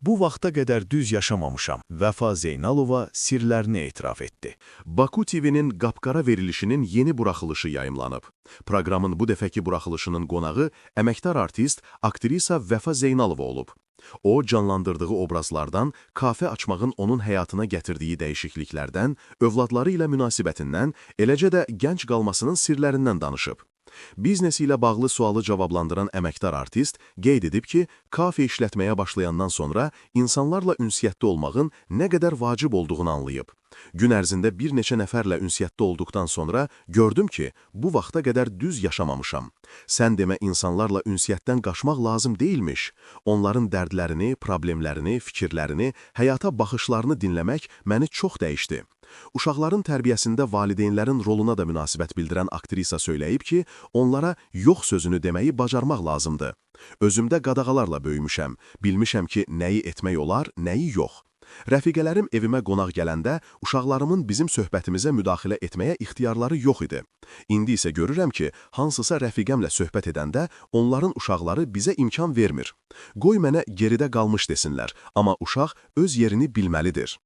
Bu vaxta qədər düz yaşamamışam. Vəfa Zeynalova sirlərini etiraf etdi. Baku TV-nin qapqara verilişinin yeni buraxılışı yayımlanıb. Proqramın bu dəfəki buraxılışının qonağı əməkdar artist, aktrisa Vəfa Zeynalova olub. O, canlandırdığı obrazlardan, kafe açmağın onun həyatına gətirdiyi dəyişikliklərdən, övladları ilə münasibətindən, eləcə də gənc qalmasının sirlərindən danışıb. Biznesi ilə bağlı sualı cavablandıran əməkdar artist qeyd edib ki, kafe işlətməyə başlayandan sonra insanlarla ünsiyyətdə olmağın nə qədər vacib olduğunu anlayıb. Gün ərzində bir neçə nəfərlə ünsiyyətdə olduqdan sonra gördüm ki, bu vaxta qədər düz yaşamamışam. Sən demə insanlarla ünsiyyətdən qaçmaq lazım deyilmiş. Onların dərdlərini, problemlərini, fikirlərini, həyata baxışlarını dinləmək məni çox dəyişdi. Uşaqların tərbiyəsində valideynlərin roluna da münasibət bildirən aktrisa söyləyib ki, onlara yox sözünü deməyi bacarmaq lazımdır. Özümdə qadağalarla böyümüşəm, bilmişəm ki, nəyi etmək olar, nəyi yox. Rəfiqələrim evimə qonaq gələndə uşaqlarımın bizim söhbətimizə müdaxilə etməyə ixtiyarları yox idi. İndi isə görürəm ki, hansısa rəfiqəmlə söhbət edəndə onların uşaqları bizə imkan vermir. Qoy mənə geridə qalmış desinlər, amma uşaq öz yerini bilməlidir.